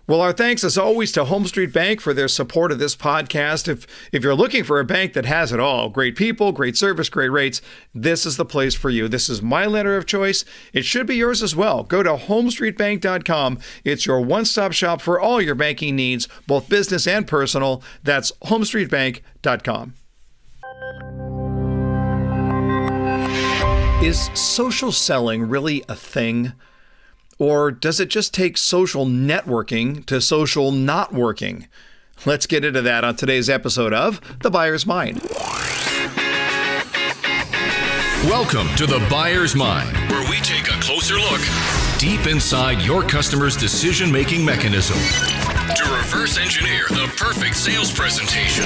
Well, our thanks as always to Home Street Bank for their support of this podcast. If you're looking for a bank that has it all, great people, great service, great rates, this is the place for you. This is my lender of choice. It should be yours as well. Go to homestreetbank.com. It's your one-stop shop for all your banking needs, both business and personal. That's homestreetbank.com. Is social selling really a thing? Or does it just take social networking to social not working? Let's get into that on today's episode of The Buyer's Mind. Welcome to The Buyer's Mind, where we take a closer look deep inside your customer's decision-making mechanism to reverse engineer the perfect sales presentation.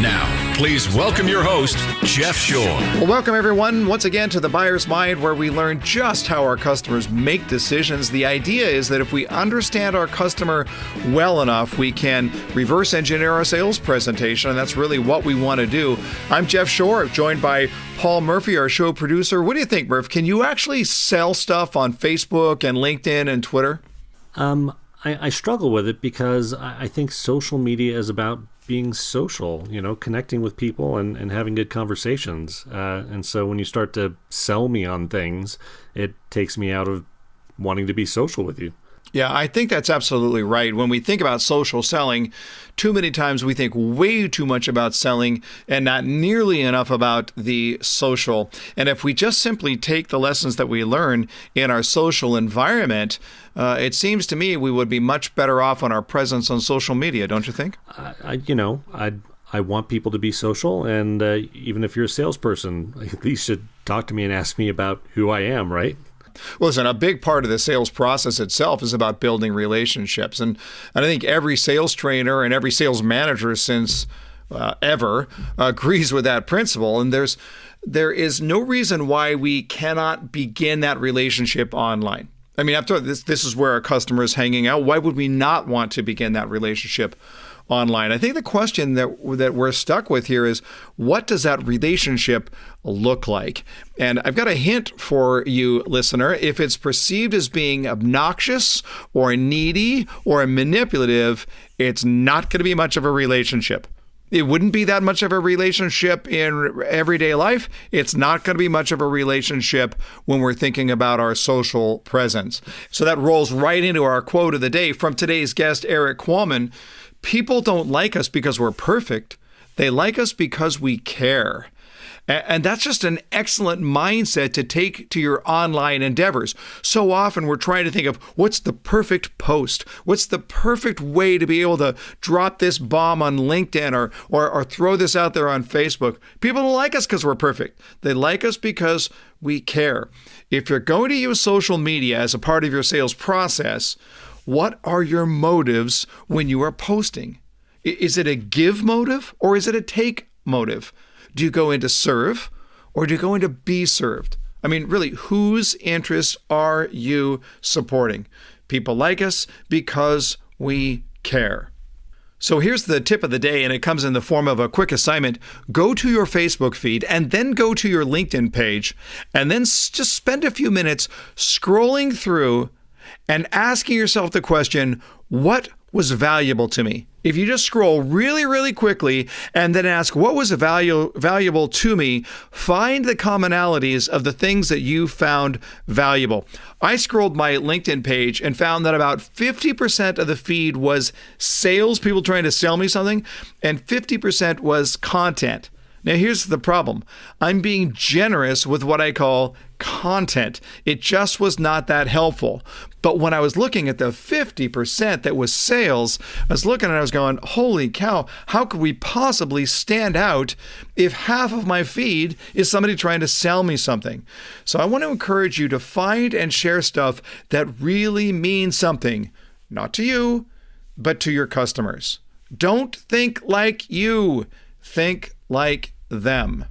Now, please welcome your host, Jeff Shore. Well, welcome everyone once again to The Buyer's Mind, where we learn just how our customers make decisions. The idea is that if we understand our customer well enough, we can reverse engineer our sales presentation, and that's really what we want to do. I'm Jeff Shore, joined by Paul Murphy, our show producer. What do you think, Murph? Can you actually sell stuff on Facebook and LinkedIn and Twitter? I struggle with it because I think social media is about being social, connecting with people and having good conversations. And so when you start to sell me on things, it takes me out of wanting to be social with you. Yeah, I think that's absolutely right. When we think about social selling, too many times we think way too much about selling and not nearly enough about the social. And if we just simply take the lessons that we learn in our social environment, it seems to me we would be much better off on our presence on social media, don't you think? I want people to be social, and even if you're a salesperson, at least should talk to me and ask me about who I am, right? Well, listen, a big part of the sales process itself is about building relationships. And I think every sales trainer and every sales manager since ever agrees with that principle. And there is no reason why we cannot begin that relationship online. I mean, after all, this is where our customer is hanging out. Why would we not want to begin that relationship online? I think the question that we're stuck with here is, what does that relationship look like? And I've got a hint for you, listener. If it's perceived as being obnoxious or needy or manipulative, it's not going to be much of a relationship. It wouldn't be that much of a relationship in everyday life. It's not going to be much of a relationship when we're thinking about our social presence. So that rolls right into our quote of the day from today's guest, Erik Qualman. People don't like us because we're perfect. They like us because we care. And that's just an excellent mindset to take to your online endeavors. So often we're trying to think of what's the perfect post? What's the perfect way to be able to drop this bomb on LinkedIn or throw this out there on Facebook? People don't like us because we're perfect. They like us because we care. If you're going to use social media as a part of your sales process, what are your motives when you are posting? Is it a give motive or is it a take motive? Do you go in to serve or do you go in to be served? I mean, really, whose interests are you supporting? People like us because we care. So here's the tip of the day, and it comes in the form of a quick assignment. Go to your Facebook feed and then go to your LinkedIn page and then just spend a few minutes scrolling through and asking yourself the question, what was valuable to me? If you just scroll really, really quickly and then ask, what was valuable to me, find the commonalities of the things that you found valuable. I scrolled my LinkedIn page and found that about 50% of the feed was sales, people trying to sell me something, and 50% was content. Now, here's the problem. I'm being generous with what I call content. It just was not that helpful. But when I was looking at the 50% that was sales, I was looking and I was going, holy cow, how could we possibly stand out if half of my feed is somebody trying to sell me something? So I want to encourage you to find and share stuff that really means something, not to you, but to your customers. Don't think like you. Think like them.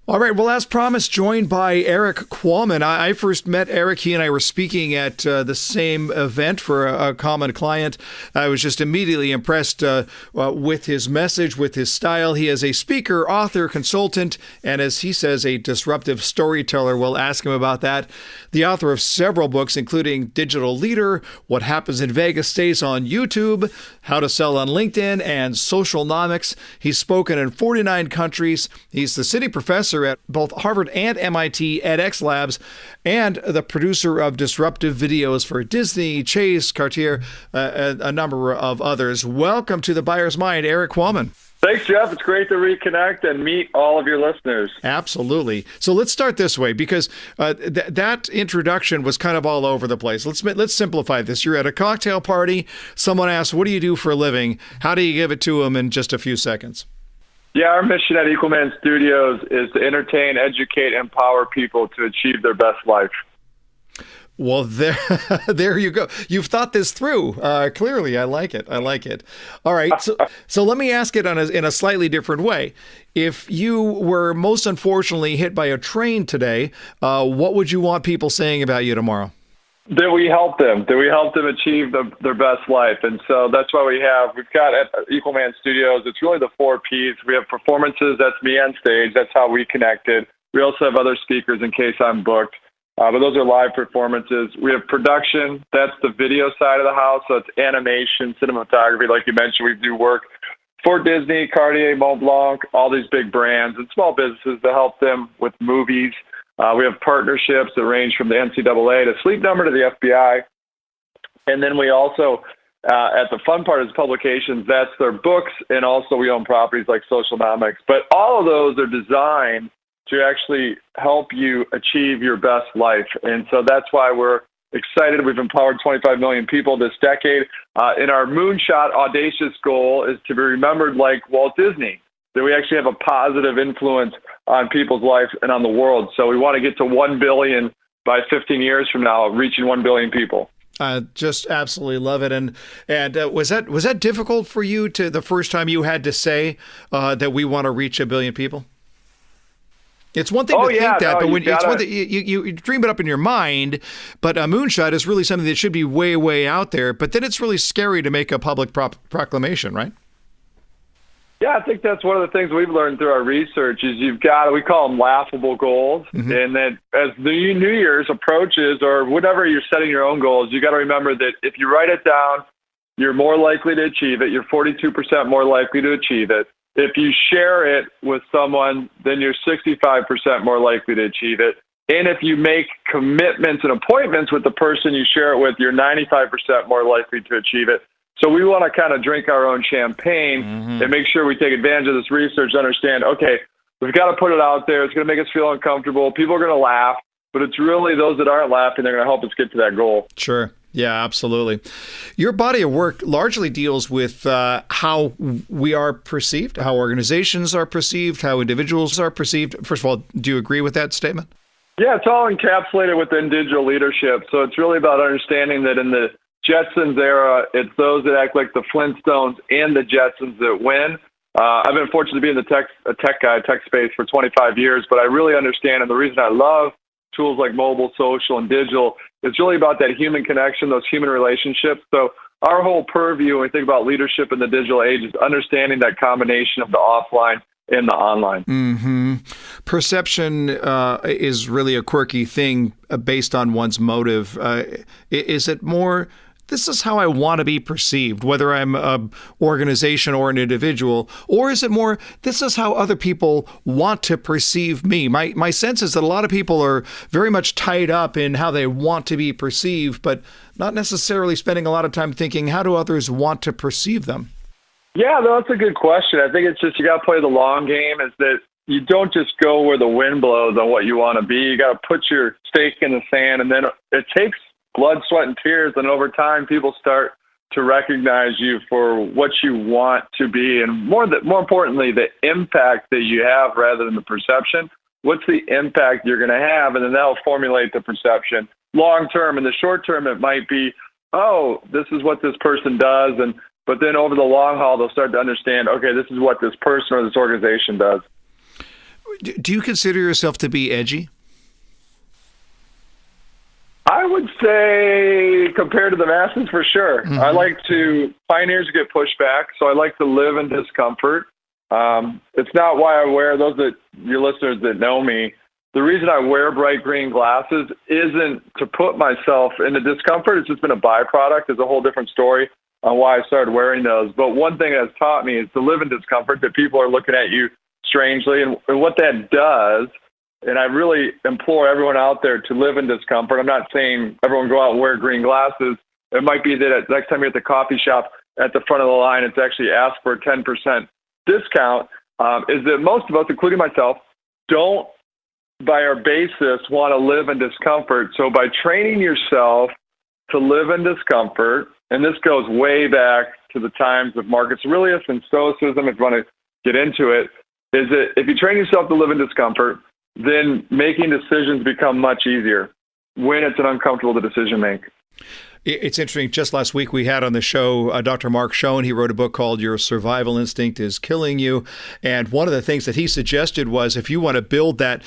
All right. Well, as promised, joined by Erik Qualman. I first met Erik. He and I were speaking at the same event for a common client. I was just immediately impressed with his message, with his style. He is a speaker, author, consultant, and as he says, a disruptive storyteller. We'll ask him about that. The author of several books, including Digital Leader, What Happens in Vegas Stays on YouTube, How to Sell on LinkedIn, and Socialnomics. He's spoken in 49 countries. He's the city professor at both Harvard and MIT edX labs, and the producer of disruptive videos for Disney, Chase, Cartier, a number of others. Welcome to the Buyer's Mind, Erik Qualman. Thanks, Jeff. It's great to reconnect and meet all of your listeners. Absolutely. So let's start this way, because that introduction was kind of all over the place. Let's simplify this. You're at a cocktail party. Someone asks, "What do you do for a living?" How do you give it to them in just a few seconds? Yeah, our mission at Qualman Studios is to entertain, educate, and empower people to achieve their best life. Well, there you go. You've thought this through. Clearly, I like it. All right. So let me ask it in a slightly different way. If you were most unfortunately hit by a train today, what would you want people saying about you tomorrow? That we help them achieve their best life. And so that's why we've got at Qualman Studios, it's really the 4 Ps. We have performances, that's me on stage, that's how we connected. We also have other speakers in case I'm booked, but those are live performances. We have production, that's the video side of the house, so it's animation, cinematography, like you mentioned. We do work for Disney, Cartier, Montblanc, all these big brands and small businesses to help them with movies. We have partnerships that range from the NCAA to Sleep Number to the FBI. And then we also, at the fun part is publications, that's their books, and also we own properties like Socialnomics. But all of those are designed to actually help you achieve your best life. And so that's why we're excited. We've empowered 25 million people this decade. And our Moonshot audacious goal is to be remembered like Walt Disney, that we actually have a positive influence on people's lives and on the world. So we want to get to 1 billion by 15 years from now, reaching 1 billion people. Just absolutely love it. And was that difficult for you the first time you had to say that we want to reach 1 billion people? It's one thing to think that, but it's one thing you dream it up in your mind. But a moonshot is really something that should be way, way out there. But then it's really scary to make a public proclamation, right? Yeah, I think that's one of the things we've learned through our research is we call them laughable goals. Mm-hmm. And then as the New Year's approaches or whatever you're setting your own goals, you got to remember that if you write it down, you're more likely to achieve it. You're 42% more likely to achieve it. If you share it with someone, then you're 65% more likely to achieve it. And if you make commitments and appointments with the person you share it with, you're 95% more likely to achieve it. So we want to kind of drink our own champagne and make sure we take advantage of this research to understand, okay, we've got to put it out there. It's going to make us feel uncomfortable. People are going to laugh, but it's really those that aren't laughing, they're going to help us get to that goal. Sure. Yeah, absolutely. Your body of work largely deals with how we are perceived, how organizations are perceived, how individuals are perceived. First of all, do you agree with that statement? Yeah, it's all encapsulated within digital leadership. So it's really about understanding that in the Jetsons era, it's those that act like the Flintstones and the Jetsons that win. I've been fortunate to be in the tech space for 25 years, but I really understand, and the reason I love tools like mobile, social, and digital, it's really about that human connection, those human relationships. So our whole purview when we think about leadership in the digital age is understanding that combination of the offline and the online. Mm-hmm. Perception is really a quirky thing based on one's motive. Is it more, this is how I want to be perceived, whether I'm an organization or an individual, or is it more, this is how other people want to perceive me? My sense is that a lot of people are very much tied up in how they want to be perceived, but not necessarily spending a lot of time thinking, how do others want to perceive them? Yeah, that's a good question. I think it's just you got to play the long game, is that you don't just go where the wind blows on what you want to be. You got to put your stake in the sand, and then it takes blood, sweat, and tears, and over time, people start to recognize you for what you want to be, and more importantly, the impact that you have rather than the perception. What's the impact you're going to have, and then that'll formulate the perception. Long term, in the short term, it might be, oh, this is what this person does, but then over the long haul, they'll start to understand, okay, this is what this person or this organization does. Do you consider yourself to be edgy? I would say compared to the masses, for sure. Pioneers get pushback, so I like to live in discomfort. It's not why I wear, your listeners that know me, the reason I wear bright green glasses isn't to put myself into discomfort. It's just been a byproduct. It's a whole different story on why I started wearing those. But one thing that's taught me is to live in discomfort, that people are looking at you strangely. And what that does, and I really implore everyone out there to live in discomfort. I'm not saying everyone go out and wear green glasses. It might be that next time you're at the coffee shop at the front of the line, it's actually ask for a 10% discount, is that most of us, including myself, don't, by our basis, want to live in discomfort. So by training yourself to live in discomfort, and this goes way back to the times of Marcus Aurelius and Stoicism, if you want to get into it, is that if you train yourself to live in discomfort, then making decisions become much easier when it's an uncomfortable decision make. It's interesting. Just last week we had on the show Dr. Mark Schoen. He wrote a book called Your Survival Instinct is Killing You. And one of the things that he suggested was if you want to build that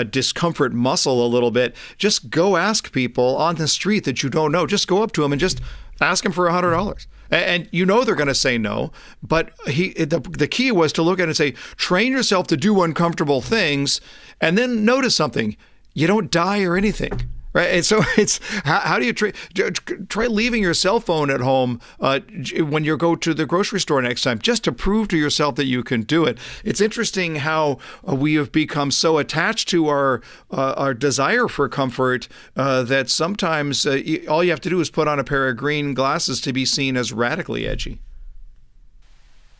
discomfort muscle a little bit, just go ask people on the street that you don't know. Just go up to them and just ask them for $100. And you know they're going to say no, but the key was to look at it and say, train yourself to do uncomfortable things, and then notice something. You don't die or anything. Right. And so it's how do you try leaving your cell phone at home when you go to the grocery store next time, just to prove to yourself that you can do it. It's interesting how we have become so attached to our desire for comfort that sometimes all you have to do is put on a pair of green glasses to be seen as radically edgy.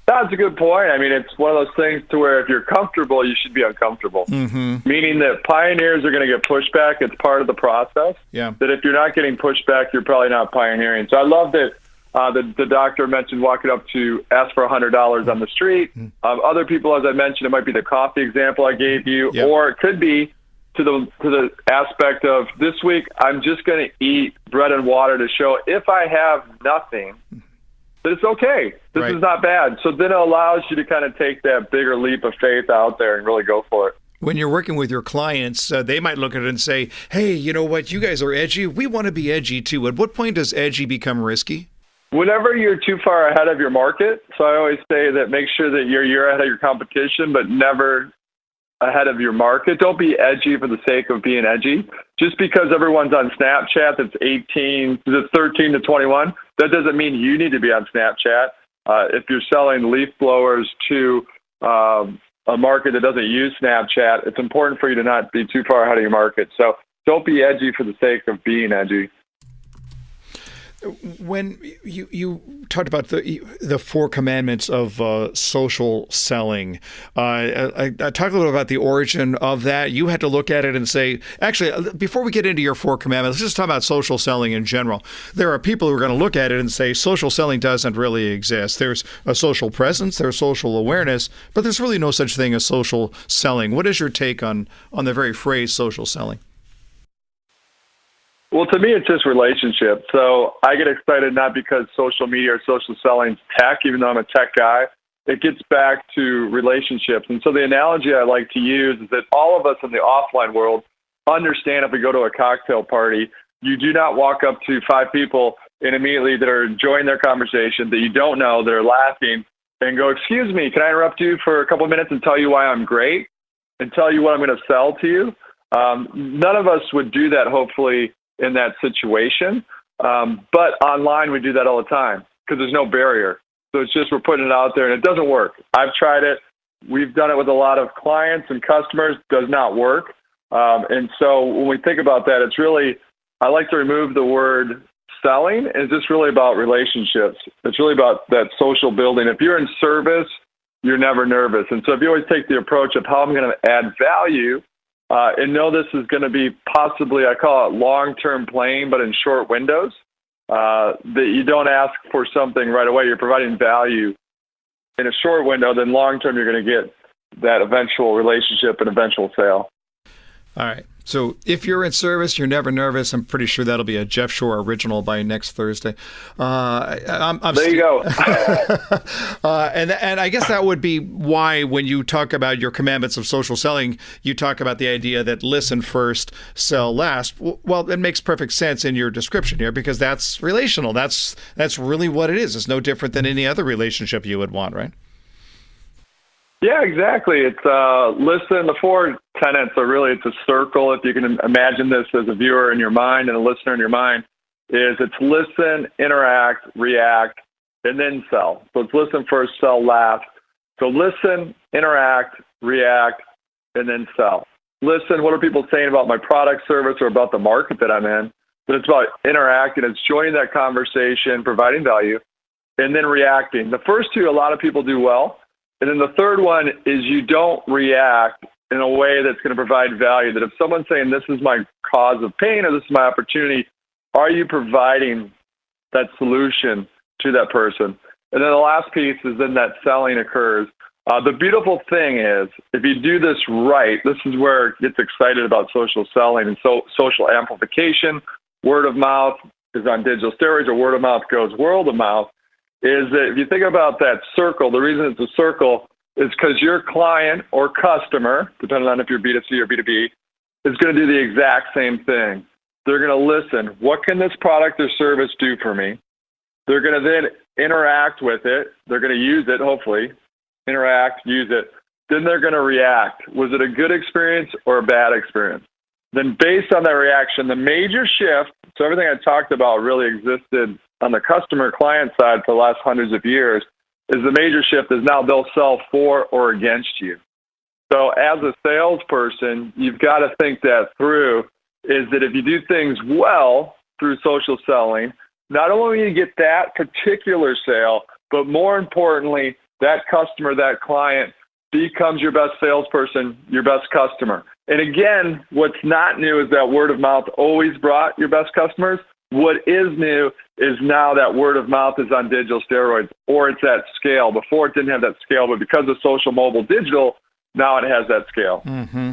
That's a good point. I mean, it's one of those things to where if you're comfortable, you should be uncomfortable. Mm-hmm. Meaning that pioneers are going to get pushback. It's part of the process. Yeah. That if you're not getting pushback, you're probably not pioneering. So I love that the doctor mentioned walking up to ask for $100 on the street. Mm-hmm. Other people, as I mentioned, it might be the coffee example I gave you, yep. Or it could be to the aspect of this week, I'm just going to eat bread and water to show if I have nothing, that it's okay. This is not bad. So then it allows you to kind of take that bigger leap of faith out there and really go for it. When you're working with your clients, they might look at it and say, hey, you know what? You guys are edgy. We want to be edgy too. At what point does edgy become risky? Whenever you're too far ahead of your market. So I always say that make sure that you're ahead of your competition, but never ahead of your market. Don't be edgy for the sake of being edgy. Just because everyone's on Snapchat that's 13 to 21, that doesn't mean you need to be on Snapchat. If you're selling leaf blowers to a market that doesn't use Snapchat, it's important for you to not be too far ahead of your market. So don't be edgy for the sake of being edgy. When you talked about the 4 commandments of social selling, I talked a little about the origin of that. You had to look at it and say, actually, before we get into your 4 commandments, let's just talk about social selling in general. There are people who are going to look at it and say social selling doesn't really exist. There's a social presence, there's social awareness, but there's really no such thing as social selling. What is your take on the very phrase social selling? Well, to me, it's just relationship. So I get excited not because social media or social selling is tech, even though I'm a tech guy. It gets back to relationships. And so the analogy I like to use is that all of us in the offline world understand if we go to a cocktail party, you do not walk up to 5 people and immediately that are enjoying their conversation that you don't know, that are laughing, and go, excuse me, can I interrupt you for a couple of minutes and tell you why I'm great and tell you what I'm going to sell to you? None of us would do that, hopefully, in that situation. But online, we do that all the time because there's no barrier. So it's just we're putting it out there and it doesn't work. I've tried it. We've done it with a lot of clients and customers. Does not work. And so when we think about that, it's really, I like to remove the word selling. It's just really about relationships. It's really about that social building. If you're in service, you're never nervous. And so if you always take the approach of how I'm going to add value, and know this is going to be possibly, I call it long-term playing, but in short windows, that you don't ask for something right away. You're providing value in a short window, then long-term you're going to get that eventual relationship and eventual sale. All right. So if you're in service, you're never nervous. I'm pretty sure that'll be a Jeff Shore original by next Thursday. There you go. And I guess that would be why when you talk about your commandments of social selling, you talk about the idea that listen first, sell last. Well, it makes perfect sense in your description here because that's relational. That's really what it is. It's no different than any other relationship you would want, right? Yeah, exactly. It's listen. The four tenets are really, it's a circle. If you can imagine this as a viewer in your mind and a listener in your mind, it's listen, interact, react, and then sell. So it's listen first, sell last. So listen, interact, react, and then sell. Listen, what are people saying about my product, service, or about the market that I'm in? But it's about interacting. It's joining that conversation, providing value, and then reacting. The first two, a lot of people do well. And then the third one is you don't react in a way that's going to provide value. That if someone's saying this is my cause of pain or this is my opportunity, are you providing that solution to that person? And then the last piece is then that selling occurs. The beautiful thing is if you do this right, this is where it gets excited about social selling and so social amplification. Word of mouth is on digital steroids, or word of mouth goes world of mouth. Is that if you think about that circle, the reason it's a circle is because your client or customer, depending on if you're B2C or B2B, is going to do the exact same thing. They're going to listen. What can this product or service do for me? They're going to then interact with it. They're going to use it, hopefully. Interact, use it. Then they're going to react. Was it a good experience or a bad experience? Then based on that reaction, the major shift, so everything I talked about really existed on the customer client side for the last hundreds of years, is the major shift is now they'll sell for or against you. So as a salesperson, you've got to think that through, is that if you do things well through social selling, not only will you get that particular sale, but more importantly, that customer, that client becomes your best salesperson, your best customer. And again, what's not new is that word of mouth always brought your best customers. What is new is now that word of mouth is on digital steroids, or it's at scale. Before it didn't have that scale, but because of social, mobile, digital, now it has that scale. Mm-hmm.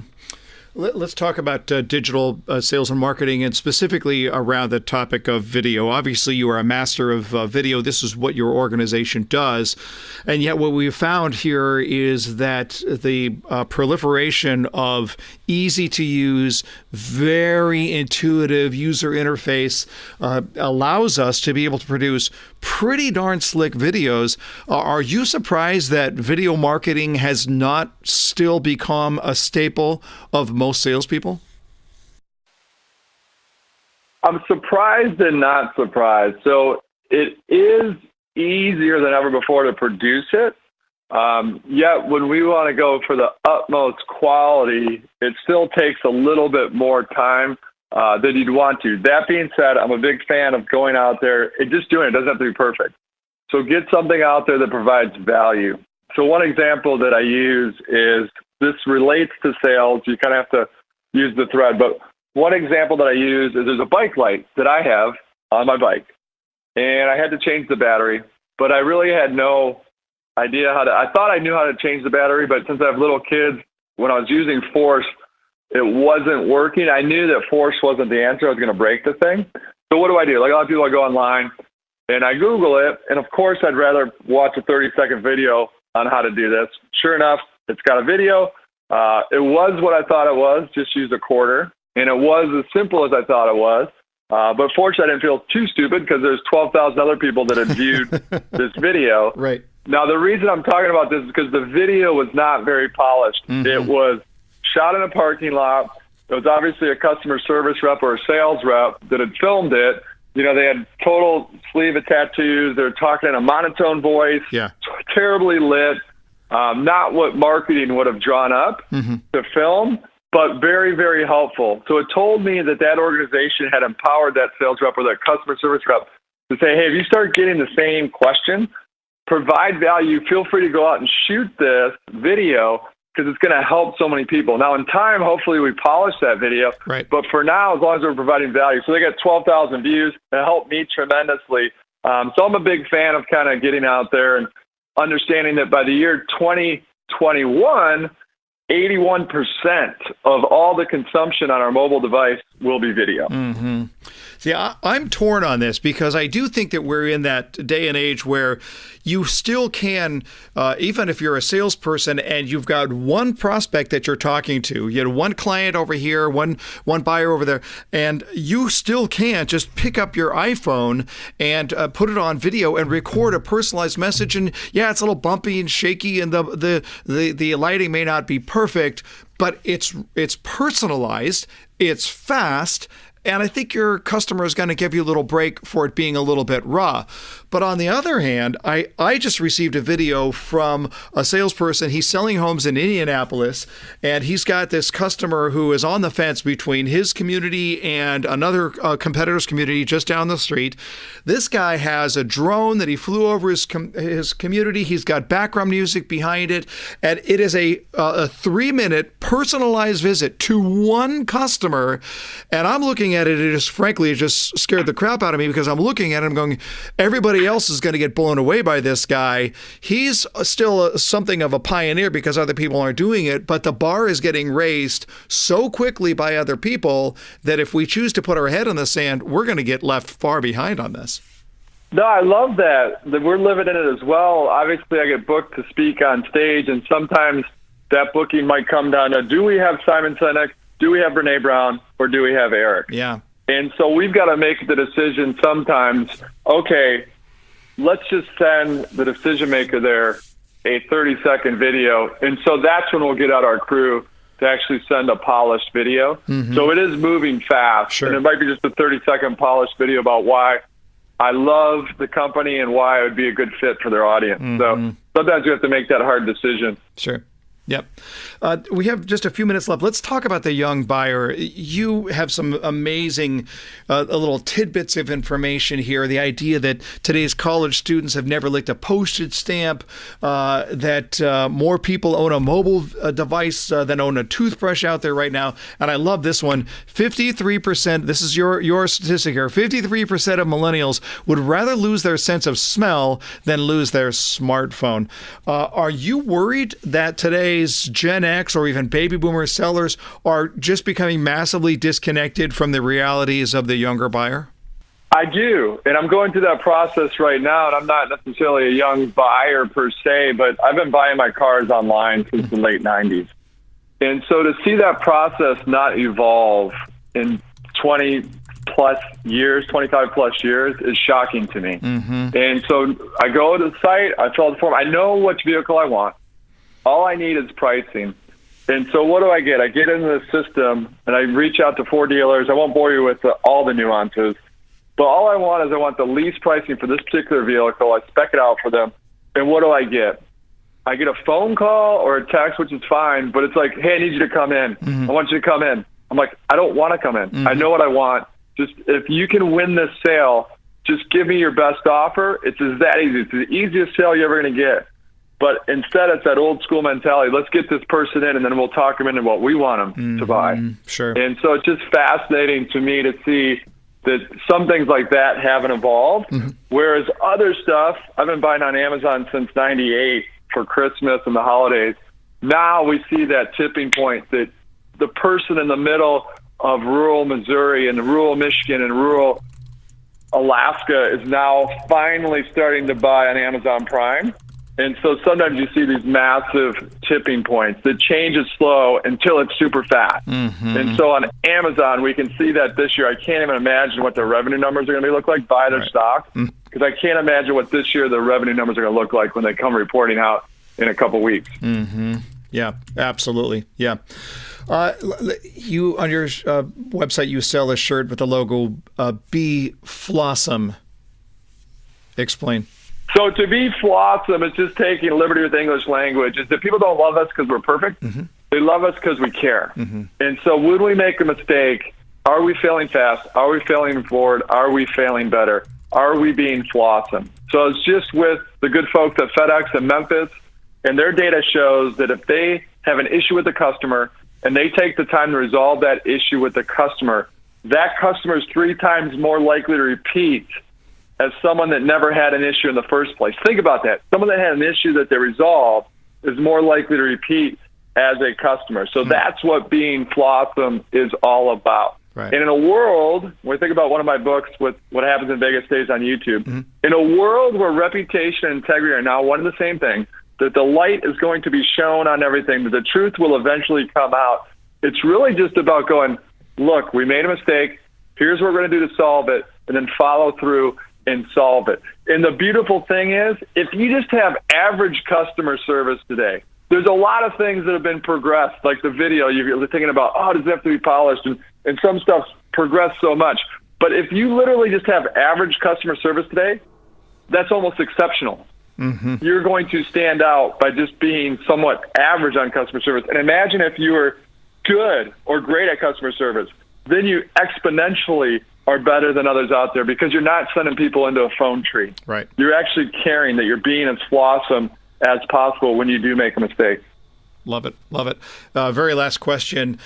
Let's talk about digital sales and marketing, and specifically around the topic of video. Obviously, you are a master of video. This is what your organization does. And yet what we've found here is that the proliferation of easy-to-use, very intuitive user interface allows us to be able to produce pretty darn slick videos. Are you surprised that video marketing has not still become a staple of most salespeople? I'm surprised and not surprised. So it is easier than ever before to produce it. Yet when we want to go for the utmost quality, it still takes a little bit more time than you'd want to. That being said, I'm a big fan of going out there and just doing it. It doesn't have to be perfect. So get something out there that provides value. So one example that I use is, this relates to sales. You kind of have to use the thread. But one example that I use is there's a bike light that I have on my bike. And I had to change the battery, but I really had no idea I thought I knew how to change the battery, but since I have little kids, when I was using force, it wasn't working. I knew that force wasn't the answer. I was going to break the thing. So what do? Like a lot of people, I go online and I Google it. And of course, I'd rather watch a 30-second video on how to do this. Sure enough, it's got a video. It was what I thought it was, just use a quarter. And it was as simple as I thought it was. But fortunately, I didn't feel too stupid because there's 12,000 other people that had viewed this video. Right. Now, the reason I'm talking about this is because the video was not very polished. Mm-hmm. It was shot in a parking lot. It was obviously a customer service rep or a sales rep that had filmed it. You know, they had total sleeve of tattoos. They're talking in a monotone voice. Yeah. Terribly lit. Not what marketing would have drawn up to film, but very, very helpful. So it told me that that organization had empowered that sales rep or that customer service rep to say, hey, if you start getting the same question, provide value, feel free to go out and shoot this video because it's going to help so many people. Now, in time, hopefully we polish that video. Right. But for now, as long as we're providing value. So they got 12,000 views. It helped me tremendously. So I'm a big fan of kind of getting out there and understanding that by the year 2021, 81% of all the consumption on our mobile device will be video. Mm-hmm. See, I'm torn on this because I do think that we're in that day and age where you still can, even if you're a salesperson and you've got one prospect that you're talking to, you have one client over here, one buyer over there, and you still can't just pick up your iPhone and put it on video and record a personalized message. And yeah, it's a little bumpy and shaky, and the lighting may not be perfect, but it's personalized, it's fast. And I think your customer is going to give you a little break for it being a little bit raw. But on the other hand, I just received a video from a salesperson. He's selling homes in Indianapolis, and he's got this customer who is on the fence between his community and another competitor's community just down the street. This guy has a drone that he flew over his community. He's got background music behind it, and it is a 3-minute personalized visit to one customer. And I'm looking at it, it just scared the crap out of me because I'm looking at it, I'm going, everybody else is going to get blown away by this guy. He's still something of a pioneer because other people aren't doing it, but the bar is getting raised so quickly by other people that if we choose to put our head in the sand, we're going to get left far behind on this. No, I love that we're living in it as well. Obviously, I get booked to speak on stage, and sometimes that booking might come down to, do we have Simon Sinek, do we have Brene Brown, or do we have Erik? Yeah. And so we've got to make the decision sometimes, okay, let's just send the decision maker there a 30-second video. And so that's when we'll get out our crew to actually send a polished video. Mm-hmm. So it is moving fast. Sure. And it might be just a 30-second polished video about why I love the company and why it would be a good fit for their audience. Mm-hmm. So sometimes you have to make that hard decision. Sure. Yep. We have just a few minutes left. Let's talk about the young buyer. You have some amazing little tidbits of information here. The idea that today's college students have never licked a postage stamp, that more people own a mobile device than own a toothbrush out there right now. And I love this one. 53%, this is your statistic here, 53% of millennials would rather lose their sense of smell than lose their smartphone. Are you worried that today's Gen X or even baby boomer sellers are just becoming massively disconnected from the realities of the younger buyer? I do, and I'm going through that process right now, and I'm not necessarily a young buyer per se, but I've been buying my cars online since the late 90s. And so to see that process not evolve in 20-plus years, 25-plus years is shocking to me. Mm-hmm. And so I go to the site, I fill out the form, I know which vehicle I want. All I need is pricing. And so what do I get? I get into the system, and I reach out to 4 dealers. I won't bore you with all the nuances. But all I want is I want the least pricing for this particular vehicle. I spec it out for them. And what do I get? I get a phone call or a text, which is fine, but it's like, hey, I need you to come in. Mm-hmm. I want you to come in. I'm like, I don't want to come in. Mm-hmm. I know what I want. Just if you can win this sale, just give me your best offer. It's that easy. It's the easiest sale you're ever going to get. But instead, it's that old school mentality. Let's get this person in, and then we'll talk them into what we want them to buy. Sure. And so it's just fascinating to me to see that some things like that haven't evolved, whereas other stuff, I've been buying on Amazon since 98 for Christmas and the holidays. Now we see that tipping point that the person in the middle of rural Missouri and rural Michigan and rural Alaska is now finally starting to buy on Amazon Prime. And so sometimes you see these massive tipping points. The change is slow until it's super fast. Mm-hmm. And so on Amazon, we can see that this year. I can't even imagine what their revenue numbers are going to look like. Buy their stock. Because I can't imagine what this year the revenue numbers are going to look like when they come reporting out in a couple weeks. Mm-hmm. Yeah, absolutely. Yeah. You on your website, you sell a shirt with the logo Be Flotsam. Explain. So to be flotsam is just taking liberty with the English language. Is that people don't love us because we're perfect. Mm-hmm. They love us because we care. Mm-hmm. And so when we make a mistake, are we failing fast? Are we failing forward? Are we failing better? Are we being flotsam? So it's just with the good folks at FedEx and Memphis, and their data shows that if they have an issue with the customer and they take the time to resolve that issue with the customer, that customer is 3 times more likely to repeat as someone that never had an issue in the first place. Think about that. Someone that had an issue that they resolved is more likely to repeat as a customer. So that's what being flotsam is all about. Right. And in a world, when we think about one of my books, What Happens in Vegas Stays on YouTube, in a world where reputation and integrity are now one and the same thing, that the light is going to be shown on everything, that the truth will eventually come out, it's really just about going, look, we made a mistake, here's what we're going to do to solve it, and then follow through and solve it. And the beautiful thing is, if you just have average customer service today, there's a lot of things that have been progressed, like the video, you're thinking about, does it have to be polished? And some stuff's progressed so much. But if you literally just have average customer service today, that's almost exceptional. You're going to stand out by just being somewhat average on customer service. And imagine if you were good or great at customer service, then you exponentially are better than others out there because you're not sending people into a phone tree. Right. You're actually caring that you're being as flotsam as possible when you do make a mistake. Love it. Love it. Very last question.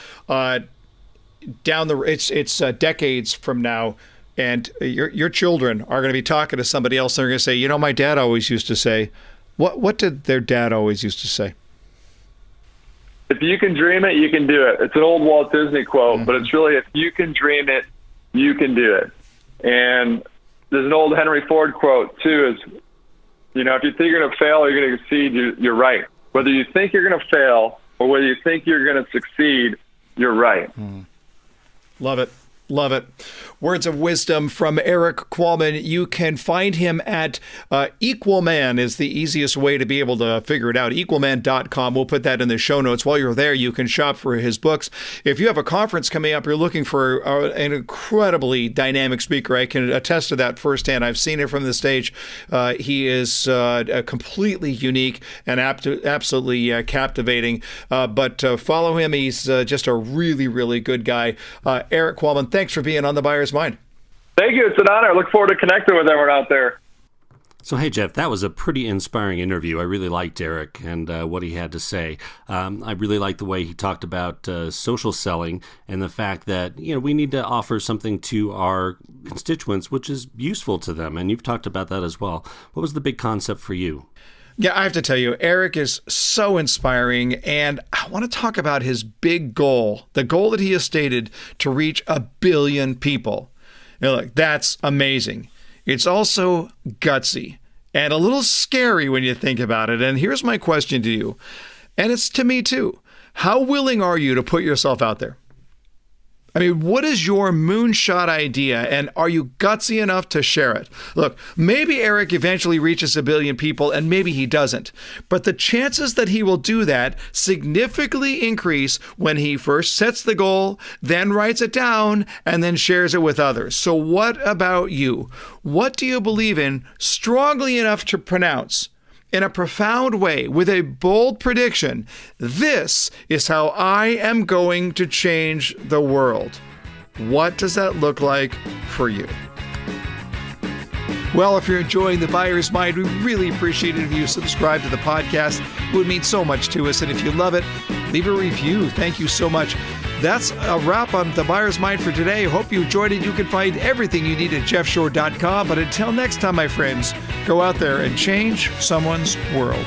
It's decades from now, and your children are going to be talking to somebody else, and they're going to say, my dad always used to say, what did their dad always used to say? If you can dream it, you can do it. It's an old Walt Disney quote, but it's really, if you can dream it, you can do it. And there's an old Henry Ford quote, too, is, if you think you're going to fail or you're going to succeed, you're right. Whether you think you're going to fail or whether you think you're going to succeed, you're right. Love it. Love it. Words of wisdom from Erik Qualman. You can find him at Qualman is the easiest way to be able to figure it out. Qualman.com. We'll put that in the show notes. While you're there, you can shop for his books. If you have a conference coming up, you're looking for an incredibly dynamic speaker. I can attest to that firsthand. I've seen it from the stage. He is completely unique and absolutely captivating. But follow him. He's just a really, really good guy. Erik Qualman, thanks for being on The Buyer's Mind. Thank you. It's an honor. I look forward to connecting with everyone out there. So, hey, Jeff, that was a pretty inspiring interview. I really liked Erik and what he had to say. I really liked the way he talked about social selling and the fact that, we need to offer something to our constituents which is useful to them. And you've talked about that as well. What was the big concept for you? Yeah, I have to tell you, Erik is so inspiring, and I want to talk about his big goal, the goal that he has stated to reach 1 billion people. Look, that's amazing. It's also gutsy and a little scary when you think about it. And here's my question to you, and it's to me too. How willing are you to put yourself out there? I mean, what is your moonshot idea, and are you gutsy enough to share it? Look, maybe Erik eventually reaches 1 billion people, and maybe he doesn't. But the chances that he will do that significantly increase when he first sets the goal, then writes it down, and then shares it with others. So what about you? What do you believe in strongly enough to pronounce? In a profound way, with a bold prediction, this is how I am going to change the world. What does that look like for you? Well, if you're enjoying The Buyer's Mind, we really appreciate it if you subscribe to the podcast. It would mean so much to us. And if you love it, leave a review. Thank you so much. That's a wrap on The Buyer's Mind for today. Hope you enjoyed it. You can find everything you need at jeffshore.com. But until next time, my friends, go out there and change someone's world.